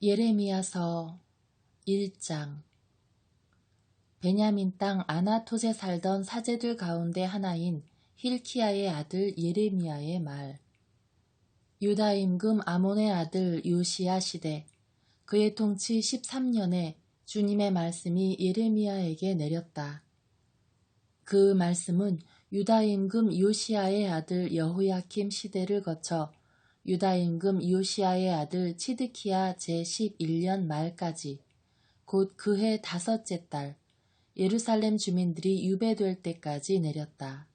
예레미야서 1장. 베냐민 땅 아나톳에 살던 사제들 가운데 하나인 힐키야의 아들 예레미야의 말. 유다 임금 아몬의 아들 요시야 시대 그의 통치 13년에 주님의 말씀이 예레미야에게 내렸다. 그 말씀은 유다 임금 요시야의 아들 여호야킴 시대를 거쳐 유다 임금 요시야의 아들 치드키야 제11년 말까지 곧 그해 5째 달 예루살렘 주민들이 유배될 때까지 내렸다.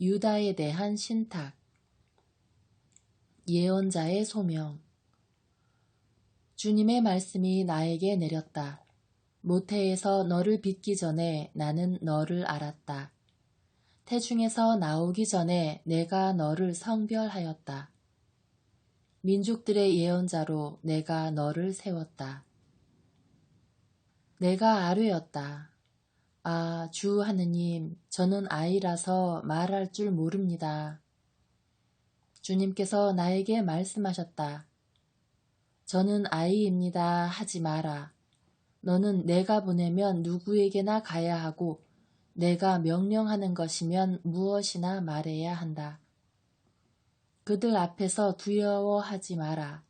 유다에 대한 신탁. 예언자의 소명. 주님의 말씀이 나에게 내렸다. 모태에서 너를 빚기 전에 나는 너를 알았다. 태중에서 나오기 전에 내가 너를 성별하였다. 민족들의 예언자로 내가 너를 세웠다. 내가 아뢰었다. 아, 주 하느님, 저는 아이라서 말할 줄 모릅니다. 주님께서 나에게 말씀하셨다. 저는 아이입니다 하지 마라. 너는 내가 보내면 누구에게나 가야 하고 내가 명령하는 것이면 무엇이나 말해야 한다. 그들 앞에서 두려워하지 마라.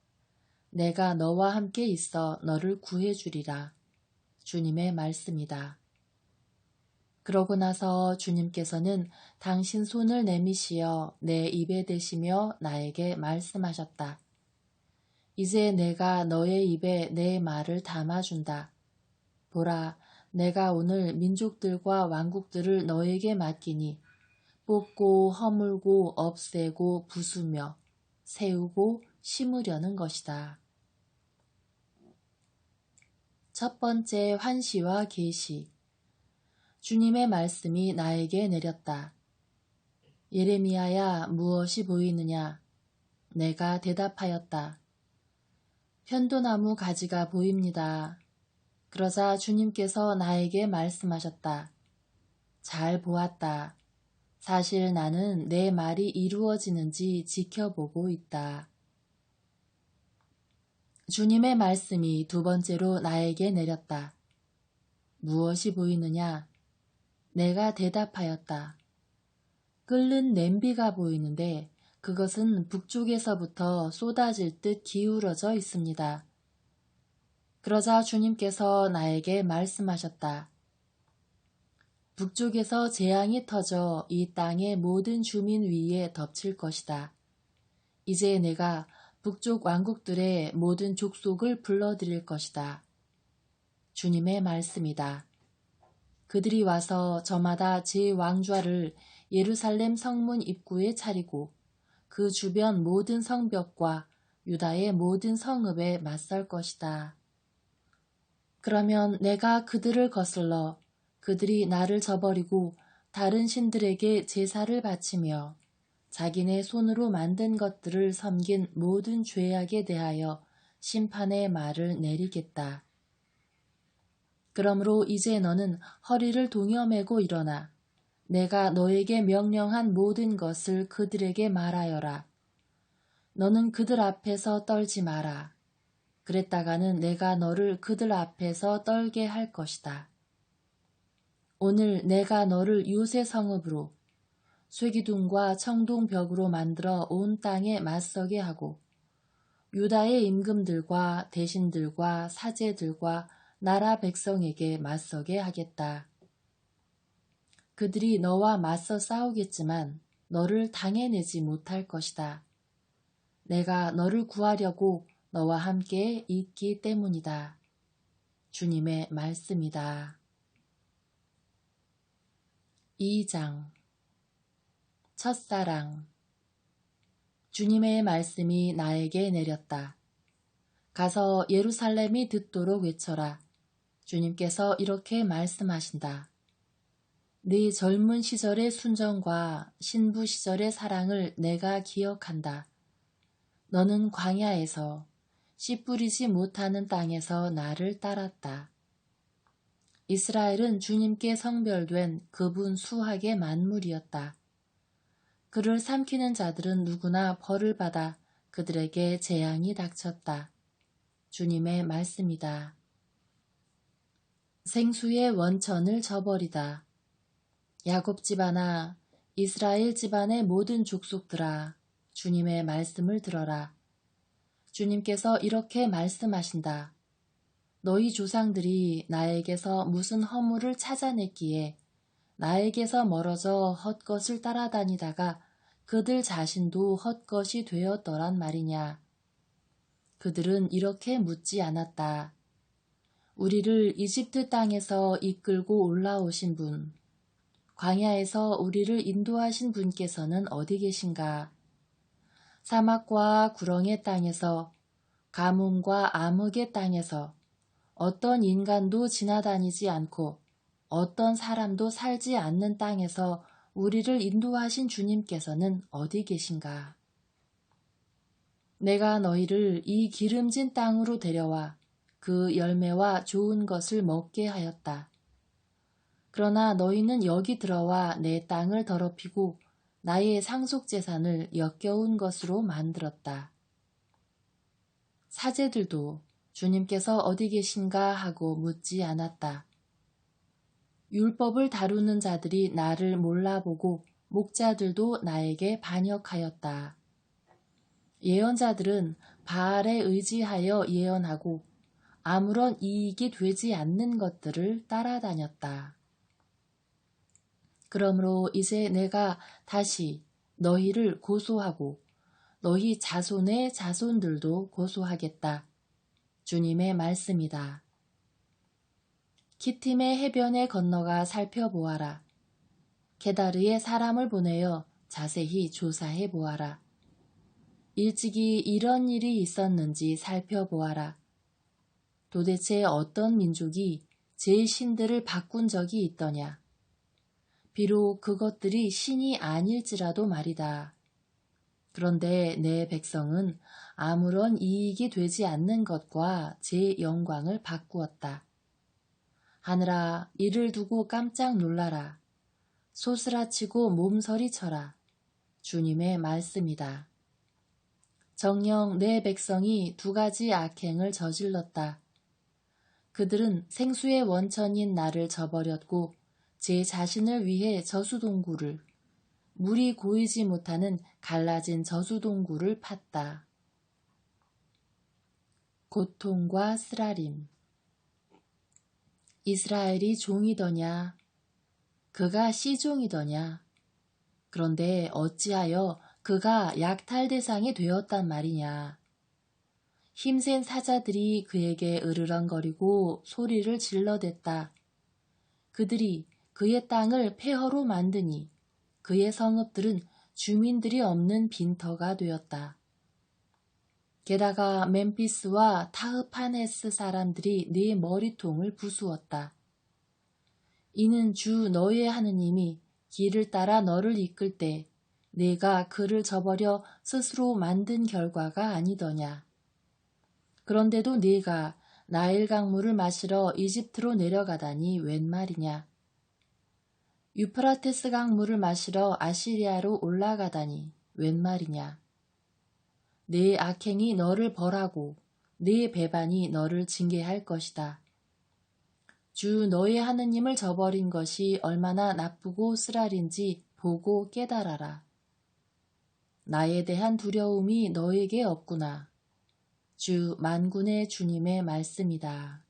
내가 너와 함께 있어 너를 구해주리라. 주님의 말씀이다. 그러고 나서 주님께서는 당신 손을 내미시어 내 입에 대시며 나에게 말씀하셨다. 이제 내가 너의 입에 내 말을 담아준다. 보라, 내가 오늘 민족들과 왕국들을 너에게 맡기니 뽑고 허물고 없애고 부수며 세우고 심으려는 것이다. 첫 번째 환시와 계시. 주님의 말씀이 나에게 내렸다. 예레미야야, 무엇이 보이느냐? 내가 대답하였다. 편도나무 가지가 보입니다. 그러자 주님께서 나에게 말씀하셨다. 잘 보았다. 사실 나는 내 말이 이루어지는지 지켜보고 있다. 주님의 말씀이 두 번째로 나에게 내렸다. 무엇이 보이느냐? 내가 대답하였다. 끓는 냄비가 보이는데 그것은 북쪽에서부터 쏟아질 듯 기울어져 있습니다. 그러자 주님께서 나에게 말씀하셨다. 북쪽에서 재앙이 터져 이 땅의 모든 주민 위에 덮칠 것이다. 이제 내가 북쪽 왕국들의 모든 족속을 불러들일 것이다. 주님의 말씀이다. 그들이 와서 저마다 제 왕좌를 예루살렘 성문 입구에 차리고 그 주변 모든 성벽과 유다의 모든 성읍에 맞설 것이다. 그러면 내가 그들을 거슬러 그들이 나를 저버리고 다른 신들에게 제사를 바치며 자기네 손으로 만든 것들을 섬긴 모든 죄악에 대하여 심판의 말을 내리겠다. 그러므로 이제 너는 허리를 동여매고 일어나 내가 너에게 명령한 모든 것을 그들에게 말하여라. 너는 그들 앞에서 떨지 마라. 그랬다가는 내가 너를 그들 앞에서 떨게 할 것이다. 오늘 내가 너를 요새 성읍으로 쇠기둥과 청동벽으로 만들어 온 땅에 맞서게 하고 유다의 임금들과 대신들과 사제들과 나라 백성에게 맞서게 하겠다. 그들이 너와 맞서 싸우겠지만 너를 당해내지 못할 것이다. 내가 너를 구하려고 너와 함께 있기 때문이다. 주님의 말씀이다. 2장. 첫사랑. 주님의 말씀이 나에게 내렸다. 가서 예루살렘이 듣도록 외쳐라. 주님께서 이렇게 말씀하신다. 네 젊은 시절의 순정과 신부 시절의 사랑을 내가 기억한다. 너는 광야에서 씨 뿌리지 못하는 땅에서 나를 따랐다. 이스라엘은 주님께 성별된 그분 수학의 만물이었다. 그를 삼키는 자들은 누구나 벌을 받아 그들에게 재앙이 닥쳤다. 주님의 말씀이다. 생수의 원천을 저버리다. 야곱 집안아, 이스라엘 집안의 모든 족속들아, 주님의 말씀을 들어라. 주님께서 이렇게 말씀하신다. 너희 조상들이 나에게서 무슨 허물을 찾아냈기에 나에게서 멀어져 헛것을 따라다니다가 그들 자신도 헛것이 되었더란 말이냐. 그들은 이렇게 묻지 않았다. 우리를 이집트 땅에서 이끌고 올라오신 분, 광야에서 우리를 인도하신 분께서는 어디 계신가? 사막과 구렁의 땅에서, 가뭄과 암흑의 땅에서 어떤 인간도 지나다니지 않고 어떤 사람도 살지 않는 땅에서 우리를 인도하신 주님께서는 어디 계신가? 내가 너희를 이 기름진 땅으로 데려와 그 열매와 좋은 것을 먹게 하였다. 그러나 너희는 여기 들어와 내 땅을 더럽히고 나의 상속재산을 역겨운 것으로 만들었다. 사제들도 주님께서 어디 계신가 하고 묻지 않았다. 율법을 다루는 자들이 나를 몰라보고 목자들도 나에게 반역하였다. 예언자들은 바알에 의지하여 예언하고 아무런 이익이 되지 않는 것들을 따라다녔다. 그러므로 이제 내가 다시 너희를 고소하고 너희 자손의 자손들도 고소하겠다. 주님의 말씀이다. 키팀의 해변에 건너가 살펴보아라. 게다르에 사람을 보내어 자세히 조사해 보아라. 일찍이 이런 일이 있었는지 살펴보아라. 도대체 어떤 민족이 제 신들을 바꾼 적이 있더냐. 비록 그것들이 신이 아닐지라도 말이다. 그런데 내 백성은 아무런 이익이 되지 않는 것과 제 영광을 바꾸었다. 하늘아, 이를 두고 깜짝 놀라라. 소스라치고 몸서리쳐라. 주님의 말씀이다. 정녕 내 백성이 두 가지 악행을 저질렀다. 그들은 생수의 원천인 나를 저버렸고 제 자신을 위해 저수동굴을, 물이 고이지 못하는 갈라진 저수동굴을 팠다. 고통과 쓰라림. 이스라엘이 종이더냐? 그가 씨종이더냐? 그런데 어찌하여 그가 약탈 대상이 되었단 말이냐? 힘센 사자들이 그에게 으르렁거리고 소리를 질러댔다. 그들이 그의 땅을 폐허로 만드니 그의 성읍들은 주민들이 없는 빈터가 되었다. 게다가 멤피스와 타흐파네스 사람들이 네 머리통을 부수었다. 이는 주 너의 하느님이 길을 따라 너를 이끌 때 네가 그를 저버려 스스로 만든 결과가 아니더냐. 그런데도 네가 나일 강물을 마시러 이집트로 내려가다니 웬 말이냐. 유프라테스 강물을 마시러 아시리아로 올라가다니 웬 말이냐. 네 악행이 너를 벌하고 네 배반이 너를 징계할 것이다. 주 너의 하느님을 저버린 것이 얼마나 나쁘고 쓰라린지 보고 깨달아라. 나에 대한 두려움이 너에게 없구나. 주 만군의 주님의 말씀이다.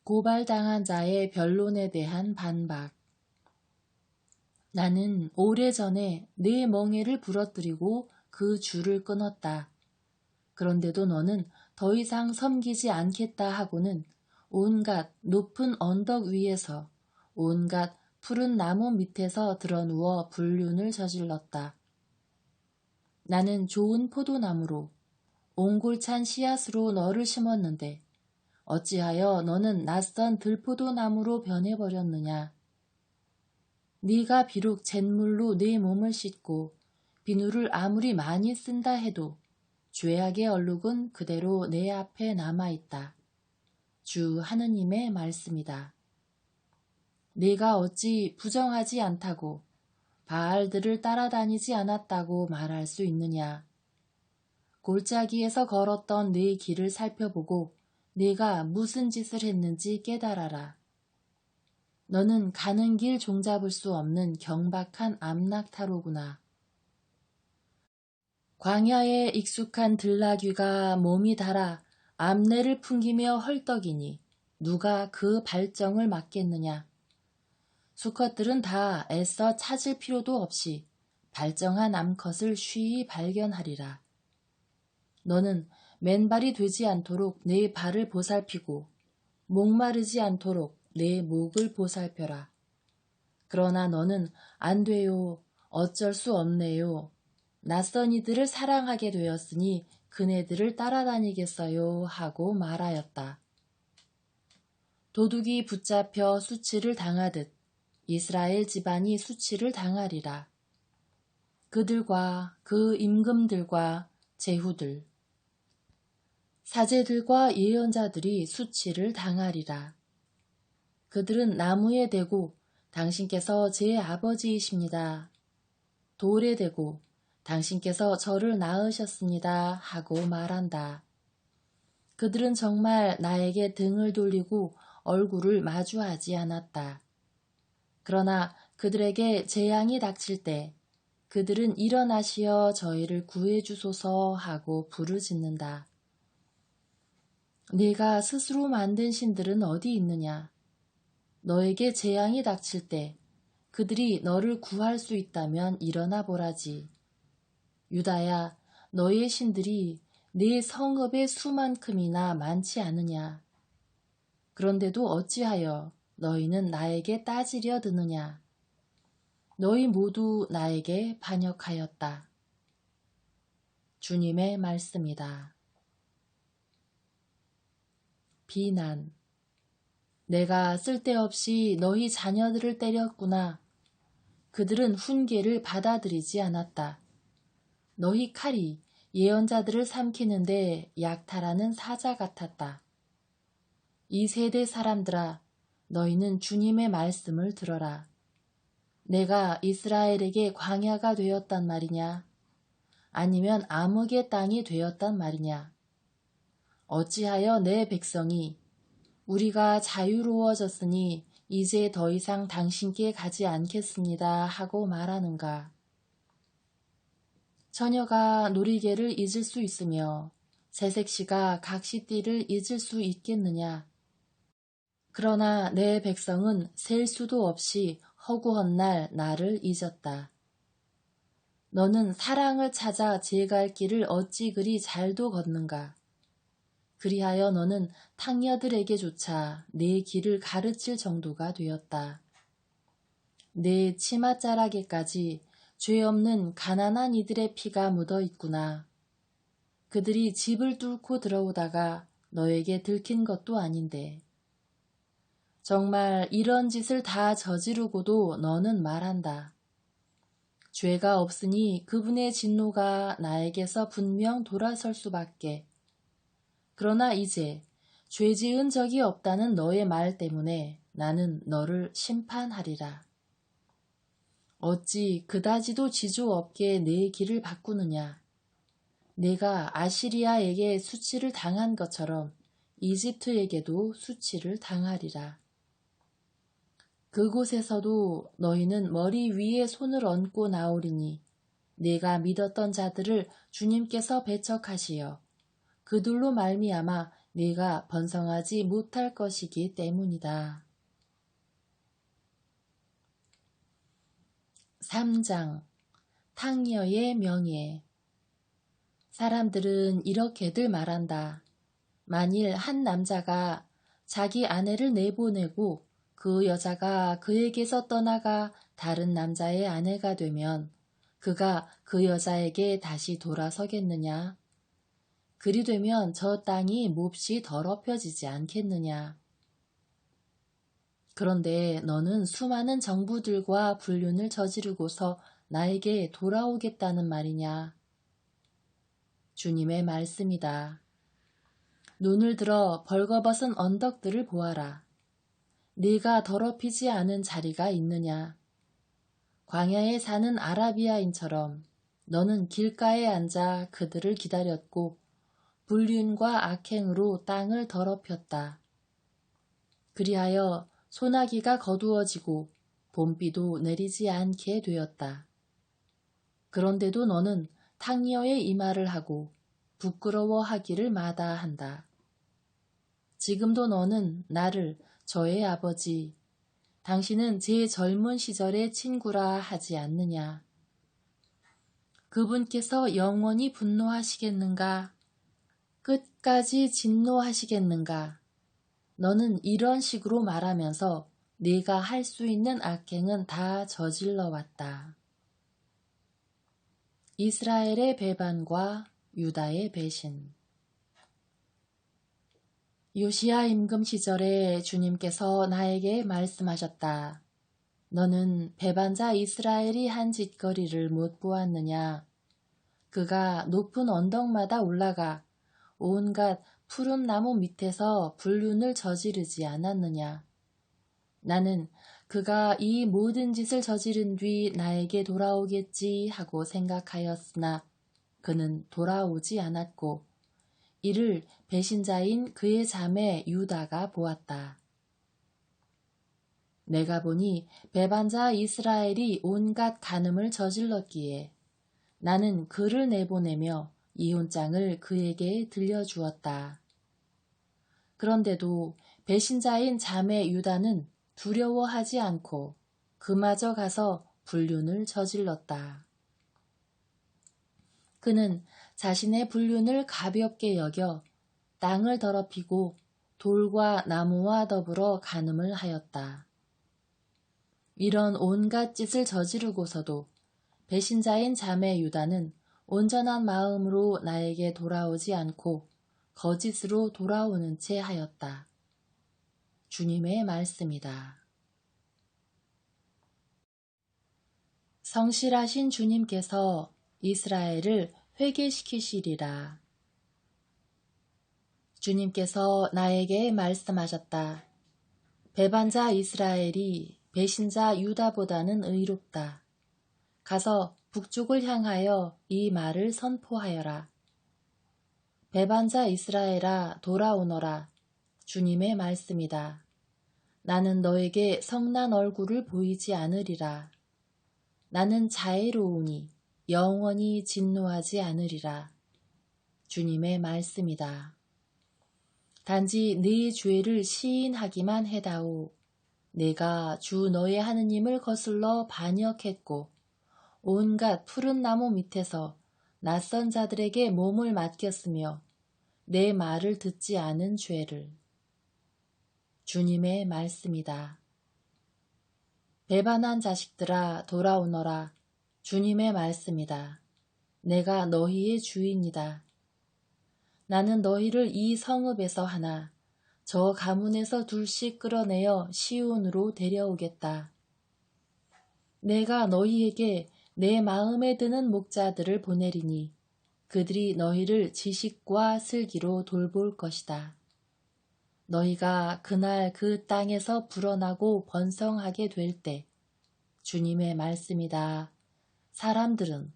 고발당한 자의 변론에 대한 반박. 나는 오래전에 네 멍에를 부러뜨리고 그 줄을 끊었다. 그런데도 너는 더 이상 섬기지 않겠다 하고는 온갖 높은 언덕 위에서 온갖 푸른 나무 밑에서 드러누워 불륜을 저질렀다. 나는 좋은 포도나무로 옹골찬 씨앗으로 너를 심었는데 어찌하여 너는 낯선 들포도나무로 변해버렸느냐. 네가 비록 잿물로 네 몸을 씻고 비누를 아무리 많이 쓴다 해도 죄악의 얼룩은 그대로 내 앞에 남아있다. 주 하느님의 말씀이다. 네가 어찌 부정하지 않다고 바알들을 따라다니지 않았다고 말할 수 있느냐? 골짜기에서 걸었던 네 길을 살펴보고 네가 무슨 짓을 했는지 깨달아라. 너는 가는 길 종잡을 수 없는 경박한 암낙타로구나. 광야에 익숙한 들나귀가 몸이 닳아 암내를 풍기며 헐떡이니 누가 그 발정을 막겠느냐. 수컷들은 다 애써 찾을 필요도 없이 발정한 암컷을 쉬이 발견하리라. 너는 맨발이 되지 않도록 네 발을 보살피고 목마르지 않도록 내 목을 보살펴라. 그러나 너는 안 돼요. 어쩔 수 없네요. 낯선 이들을 사랑하게 되었으니 그네들을 따라다니겠어요 하고 말하였다. 도둑이 붙잡혀 수치를 당하듯 이스라엘 집안이 수치를 당하리라. 그들과 그 임금들과 제후들, 사제들과 예언자들이 수치를 당하리라. 그들은 나무에 대고 당신께서 제 아버지이십니다. 돌에 대고 당신께서 저를 낳으셨습니다 하고 말한다. 그들은 정말 나에게 등을 돌리고 얼굴을 마주하지 않았다. 그러나 그들에게 재앙이 닥칠 때 그들은 일어나시어 저희를 구해주소서 하고 부르짖는다. 네가 스스로 만든 신들은 어디 있느냐? 너에게 재앙이 닥칠 때 그들이 너를 구할 수 있다면 일어나 보라지. 유다야, 너의 신들이 네 성읍의 수만큼이나 많지 않으냐? 그런데도 어찌하여 너희는 나에게 따지려 드느냐? 너희 모두 나에게 반역하였다. 주님의 말씀이다. 비난. 내가 쓸데없이 너희 자녀들을 때렸구나. 그들은 훈계를 받아들이지 않았다. 너희 칼이 예언자들을 삼키는데 약탈하는 사자 같았다. 이 세대 사람들아, 너희는 주님의 말씀을 들어라. 내가 이스라엘에게 광야가 되었단 말이냐? 아니면 암흑의 땅이 되었단 말이냐? 어찌하여 내 백성이 우리가 자유로워졌으니 이제 더 이상 당신께 가지 않겠습니다 하고 말하는가? 처녀가 놀이개를 잊을 수 있으며 새색시가 각시띠를 잊을 수 있겠느냐? 그러나 내 백성은 셀 수도 없이 허구한 날 나를 잊었다. 너는 사랑을 찾아 제 갈 길을 어찌 그리 잘도 걷는가? 그리하여 너는 탕녀들에게조차 내 길을 가르칠 정도가 되었다. 내 치맛자락에까지 죄 없는 가난한 이들의 피가 묻어 있구나. 그들이 집을 뚫고 들어오다가 너에게 들킨 것도 아닌데. 정말 이런 짓을 다 저지르고도 너는 말한다. 죄가 없으니 그분의 진노가 나에게서 분명 돌아설 수밖에. 그러나 이제 죄 지은 적이 없다는 너의 말 때문에 나는 너를 심판하리라. 어찌 그다지도 지조 없게 내 길을 바꾸느냐. 내가 아시리아에게 수치를 당한 것처럼 이집트에게도 수치를 당하리라. 그곳에서도 너희는 머리 위에 손을 얹고 나오리니 내가 믿었던 자들을 주님께서 배척하시어 그들로 말미암아 네가 번성하지 못할 것이기 때문이다. 3장 탕녀의 명예. 사람들은 이렇게들 말한다. 만일 한 남자가 자기 아내를 내보내고 그 여자가 그에게서 떠나가 다른 남자의 아내가 되면 그가 그 여자에게 다시 돌아서겠느냐? 그리 되면 저 땅이 몹시 더럽혀지지 않겠느냐? 그런데 너는 수많은 정부들과 불륜을 저지르고서 나에게 돌아오겠다는 말이냐? 주님의 말씀이다. 눈을 들어 벌거벗은 언덕들을 보아라. 네가 더럽히지 않은 자리가 있느냐? 광야에 사는 아라비아인처럼 너는 길가에 앉아 그들을 기다렸고 불륜과 악행으로 땅을 더럽혔다. 그리하여 소나기가 거두어지고 봄비도 내리지 않게 되었다. 그런데도 너는 탕녀의 이마를 하고 부끄러워하기를 마다한다. 지금도 너는 나를 저의 아버지, 당신은 제 젊은 시절의 친구라 하지 않느냐. 그분께서 영원히 분노하시겠는가? 끝까지 진노하시겠는가? 너는 이런 식으로 말하면서 네가 할 수 있는 악행은 다 저질러 왔다. 이스라엘의 배반과 유다의 배신. 요시야 임금 시절에 주님께서 나에게 말씀하셨다. 너는 배반자 이스라엘이 한 짓거리를 못 보았느냐? 그가 높은 언덕마다 올라가 온갖 푸른 나무 밑에서 불륜을 저지르지 않았느냐? 나는 그가 이 모든 짓을 저지른 뒤 나에게 돌아오겠지 하고 생각하였으나 그는 돌아오지 않았고 이를 배신자인 그의 자매 유다가 보았다. 내가 보니 배반자 이스라엘이 온갖 간음을 저질렀기에 나는 그를 내보내며 이혼장을 그에게 들려주었다. 그런데도 배신자인 자매 유다는 두려워하지 않고 그마저 가서 불륜을 저질렀다. 그는 자신의 불륜을 가볍게 여겨 땅을 더럽히고 돌과 나무와 더불어 간음을 하였다. 이런 온갖 짓을 저지르고서도 배신자인 자매 유다는 온전한 마음으로 나에게 돌아오지 않고 거짓으로 돌아오는 채 하였다. 주님의 말씀이다. 성실하신 주님께서 이스라엘을 회개시키시리라. 주님께서 나에게 말씀하셨다. 배반자 이스라엘이 배신자 유다보다는 의롭다. 가서 북쪽을 향하여 이 말을 선포하여라. 배반자 이스라엘아 돌아오너라. 주님의 말씀이다. 나는 너에게 성난 얼굴을 보이지 않으리라. 나는 자애로우니 영원히 진노하지 않으리라. 주님의 말씀이다. 단지 네 죄를 시인하기만 해다오. 내가 주 너의 하느님을 거슬러 반역했고 온갖 푸른 나무 밑에서 낯선 자들에게 몸을 맡겼으며 내 말을 듣지 않은 죄를. 주님의 말씀이다. 배반한 자식들아 돌아오너라. 주님의 말씀이다. 내가 너희의 주인이다. 나는 너희를 이 성읍에서 하나 저 가문에서 둘씩 끌어내어 시온으로 데려오겠다. 내가 너희에게 내 마음에 드는 목자들을 보내리니 그들이 너희를 지식과 슬기로 돌볼 것이다. 너희가 그날 그 땅에서 불어나고 번성하게 될 때 주님의 말씀이다. 사람들은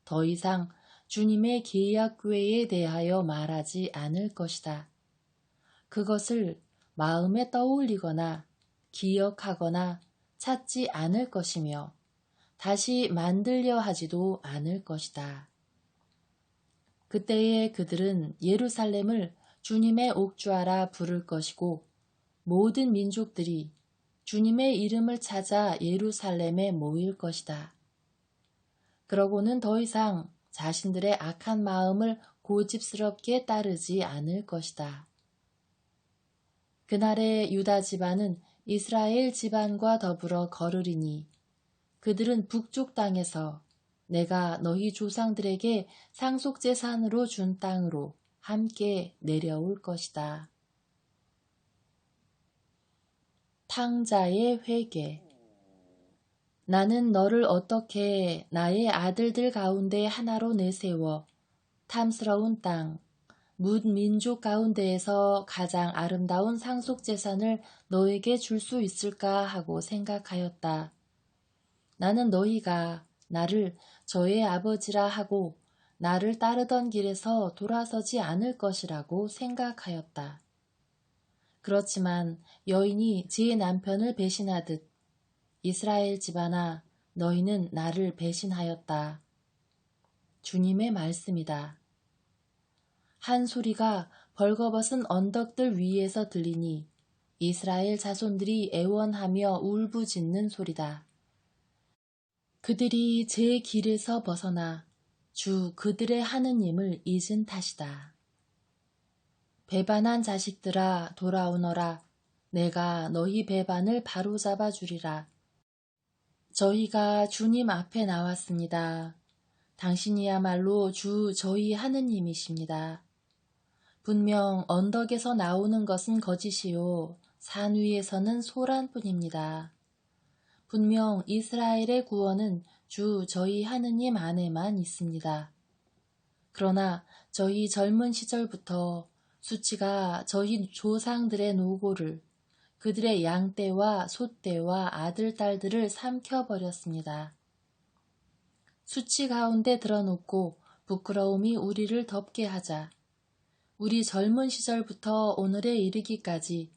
더 이상 주님의 계약궤에 대하여 말하지 않을 것이다. 그것을 마음에 떠올리거나 기억하거나 찾지 않을 것이며 다시 만들려 하지도 않을 것이다. 그때에 그들은 예루살렘을 주님의 옥주하라 부를 것이고 모든 민족들이 주님의 이름을 찾아 예루살렘에 모일 것이다. 그러고는 더 이상 자신들의 악한 마음을 고집스럽게 따르지 않을 것이다. 그날에 유다 집안은 이스라엘 집안과 더불어 거르리니 그들은 북쪽 땅에서 내가 너희 조상들에게 상속재산으로 준 땅으로 함께 내려올 것이다. 탕자의 회개. 나는 너를 어떻게 나의 아들들 가운데 하나로 내세워 탐스러운 땅, 뭇 민족 가운데에서 가장 아름다운 상속재산을 너에게 줄 수 있을까 하고 생각하였다. 나는 너희가 나를 저의 아버지라 하고 나를 따르던 길에서 돌아서지 않을 것이라고 생각하였다. 그렇지만 여인이 제 남편을 배신하듯 이스라엘 집안아 너희는 나를 배신하였다. 주님의 말씀이다. 한 소리가 벌거벗은 언덕들 위에서 들리니 이스라엘 자손들이 애원하며 울부짖는 소리다. 그들이 제 길에서 벗어나 주 그들의 하느님을 잊은 탓이다. 배반한 자식들아 돌아오너라. 내가 너희 배반을 바로잡아 주리라. 저희가 주님 앞에 나왔습니다. 당신이야말로 주 저희 하느님이십니다. 분명 언덕에서 나오는 것은 거짓이요 산 위에서는 소란뿐입니다. 분명 이스라엘의 구원은 주 저희 하느님 안에만 있습니다. 그러나 저희 젊은 시절부터 수치가 저희 조상들의 노고를 그들의 양떼와 소떼와 아들, 딸들을 삼켜버렸습니다. 수치 가운데 들어놓고 부끄러움이 우리를 덮게 하자. 우리 젊은 시절부터 오늘에 이르기까지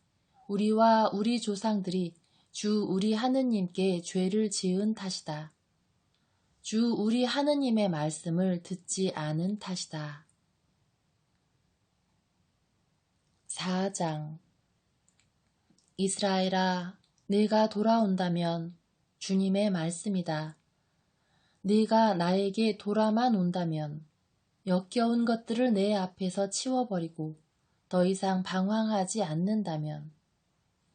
우리와 우리 조상들이 주 우리 하느님께 죄를 지은 탓이다. 주 우리 하느님의 말씀을 듣지 않은 탓이다. 4장 이스라엘아, 네가 돌아온다면 주님의 말씀이다. 네가 나에게 돌아만 온다면 역겨운 것들을 내 앞에서 치워버리고 더 이상 방황하지 않는다면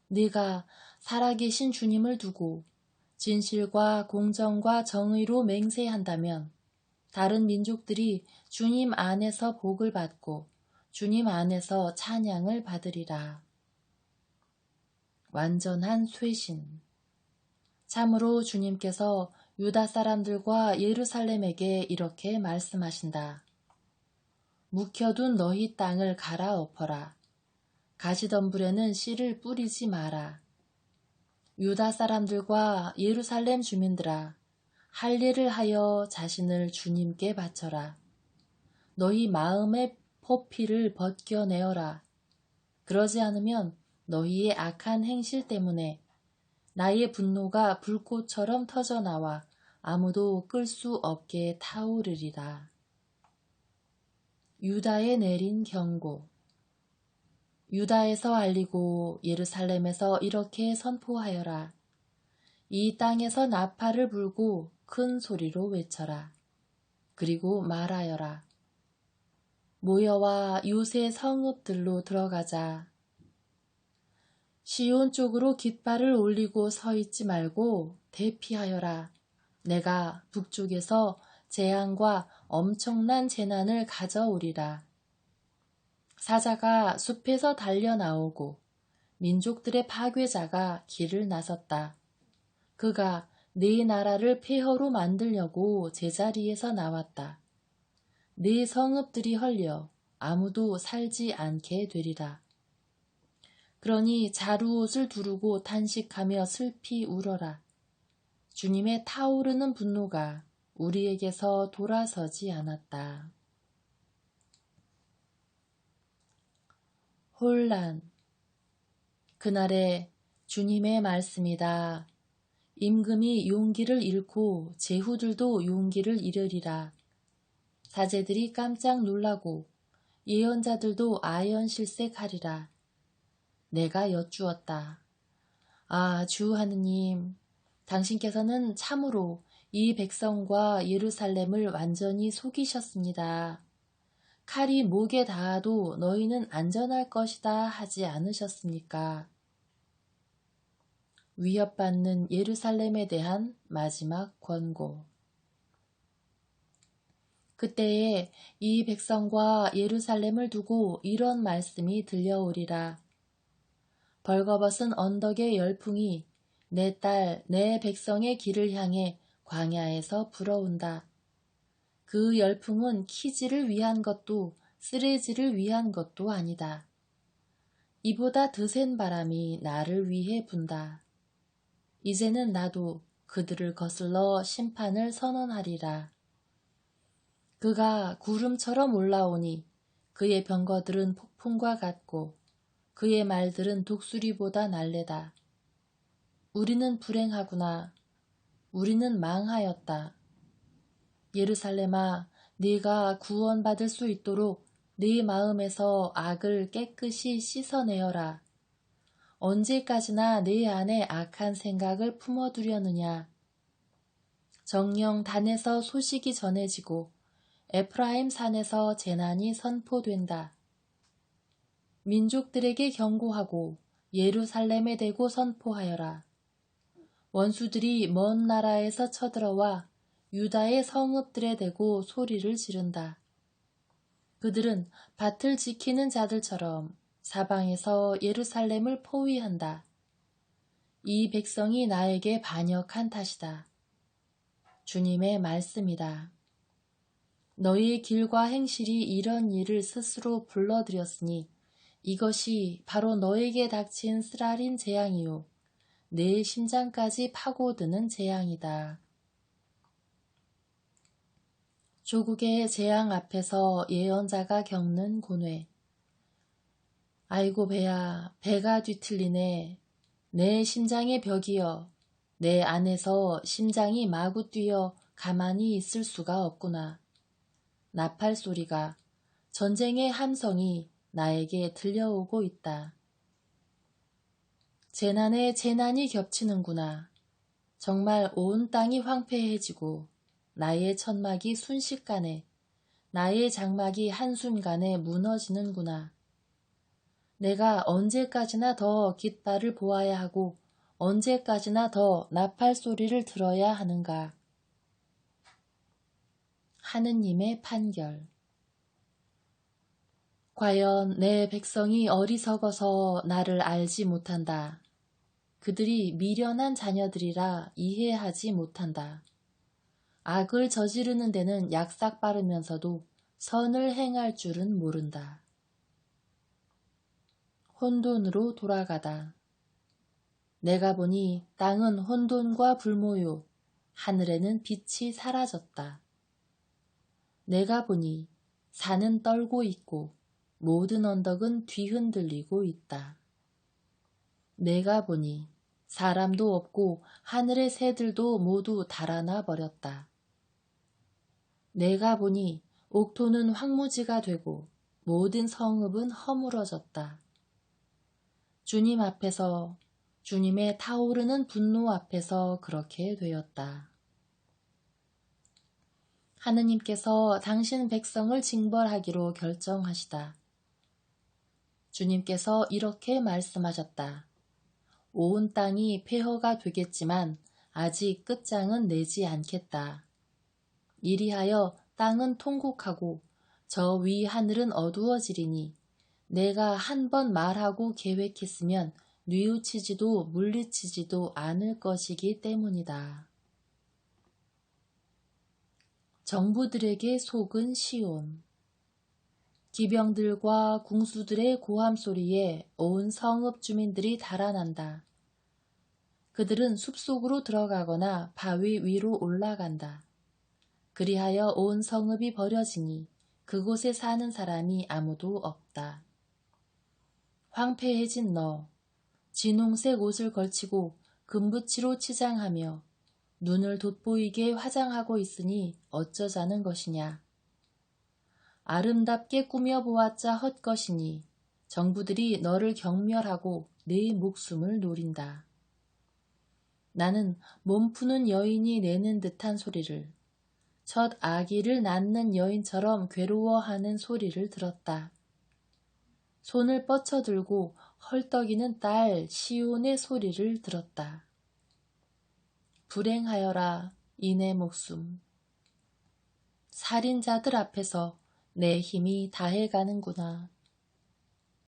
네가 살아계신 주님을 두고 진실과 공정과 정의로 맹세한다면 다른 민족들이 주님 안에서 복을 받고 주님 안에서 찬양을 받으리라. 완전한 쇄신. 참으로 주님께서 유다 사람들과 예루살렘에게 이렇게 말씀하신다. 묵혀둔 너희 땅을 갈아엎어라. 가시덤불에는 씨를 뿌리지 마라. 유다 사람들과 예루살렘 주민들아, 할례를 하여 자신을 주님께 바쳐라. 너희 마음의 포피를 벗겨내어라. 그러지 않으면 너희의 악한 행실 때문에 나의 분노가 불꽃처럼 터져나와 아무도 끌 수 없게 타오르리라. 유다에 내린 경고. 유다에서 알리고 예루살렘에서 이렇게 선포하여라. 이 땅에서 나팔을 불고 큰 소리로 외쳐라. 그리고 말하여라. 모여와 유세 성읍들로 들어가자. 시온 쪽으로 깃발을 올리고 서 있지 말고 대피하여라. 내가 북쪽에서 재앙과 엄청난 재난을 가져오리라. 사자가 숲에서 달려나오고 민족들의 파괴자가 길을 나섰다. 그가 네 나라를 폐허로 만들려고 제자리에서 나왔다. 네 성읍들이 헐려 아무도 살지 않게 되리라. 그러니 자루옷을 두르고 탄식하며 슬피 울어라. 주님의 타오르는 분노가 우리에게서 돌아서지 않았다. 혼란. 그날에 주님의 말씀이다. 임금이 용기를 잃고 제후들도 용기를 잃으리라. 사제들이 깜짝 놀라고 예언자들도 아연실색하리라. 내가 여쭈었다. 아, 주 하느님, 당신께서는 참으로 이 백성과 예루살렘을 완전히 속이셨습니다. 칼이 목에 닿아도 너희는 안전할 것이다 하지 않으셨습니까? 위협받는 예루살렘에 대한 마지막 권고. 그때에 이 백성과 예루살렘을 두고 이런 말씀이 들려오리라. 벌거벗은 언덕의 열풍이 내 딸, 내 백성의 길을 향해 광야에서 불어온다. 그 열풍은 키지를 위한 것도 쓰레지를 위한 것도 아니다. 이보다 드센 바람이 나를 위해 분다. 이제는 나도 그들을 거슬러 심판을 선언하리라. 그가 구름처럼 올라오니 그의 병거들은 폭풍과 같고 그의 말들은 독수리보다 날래다. 우리는 불행하구나. 우리는 망하였다. 예루살렘아, 네가 구원받을 수 있도록 네 마음에서 악을 깨끗이 씻어내어라. 언제까지나 내 안에 악한 생각을 품어두려느냐. 정령 단에서 소식이 전해지고 에프라임 산에서 재난이 선포된다. 민족들에게 경고하고 예루살렘에 대고 선포하여라. 원수들이 먼 나라에서 쳐들어와 유다의 성읍들에 대고 소리를 지른다. 그들은 밭을 지키는 자들처럼 사방에서 예루살렘을 포위한다. 이 백성이 나에게 반역한 탓이다. 주님의 말씀이다. 너희의 길과 행실이 이런 일을 스스로 불러들였으니 이것이 바로 너에게 닥친 쓰라린 재앙이요 내 심장까지 파고드는 재앙이다. 조국의 재앙 앞에서 예언자가 겪는 고뇌. 아이고 배야, 배가 뒤틀리네. 내 심장의 벽이여, 내 안에서 심장이 마구 뛰어 가만히 있을 수가 없구나. 나팔 소리가, 전쟁의 함성이 나에게 들려오고 있다. 재난에 재난이 겹치는구나. 정말 온 땅이 황폐해지고 나의 천막이 순식간에, 나의 장막이 한순간에 무너지는구나. 내가 언제까지나 더 깃발을 보아야 하고 언제까지나 더 나팔 소리를 들어야 하는가. 하느님의 판결. 과연 내 백성이 어리석어서 나를 알지 못한다. 그들이 미련한 자녀들이라 이해하지 못한다. 악을 저지르는 데는 약삭 빠르면서도 선을 행할 줄은 모른다. 혼돈으로 돌아가다. 내가 보니 땅은 혼돈과 불모요, 하늘에는 빛이 사라졌다. 내가 보니 산은 떨고 있고 모든 언덕은 뒤흔들리고 있다. 내가 보니 사람도 없고 하늘의 새들도 모두 달아나 버렸다. 내가 보니 옥토는 황무지가 되고 모든 성읍은 허물어졌다. 주님 앞에서, 주님의 타오르는 분노 앞에서 그렇게 되었다. 하느님께서 당신 백성을 징벌하기로 결정하시다. 주님께서 이렇게 말씀하셨다. 온 땅이 폐허가 되겠지만 아직 끝장은 내지 않겠다. 이리하여 땅은 통곡하고 저 위 하늘은 어두워지리니 내가 한 번 말하고 계획했으면 뉘우치지도 물리치지도 않을 것이기 때문이다. 정부들에게 속은 시온. 기병들과 궁수들의 고함 소리에 온 성읍 주민들이 달아난다. 그들은 숲속으로 들어가거나 바위 위로 올라간다. 그리하여 온 성읍이 버려지니 그곳에 사는 사람이 아무도 없다. 황폐해진 너, 진홍색 옷을 걸치고 금붙이로 치장하며 눈을 돋보이게 화장하고 있으니 어쩌자는 것이냐. 아름답게 꾸며보았자 헛것이니 정부들이 너를 경멸하고 네 목숨을 노린다. 나는 몸 푸는 여인이 내는 듯한 소리를, 첫 아기를 낳는 여인처럼 괴로워하는 소리를 들었다. 손을 뻗쳐들고 헐떡이는 딸 시온의 소리를 들었다. 불행하여라 이 내 목숨. 살인자들 앞에서 내 힘이 다해가는구나.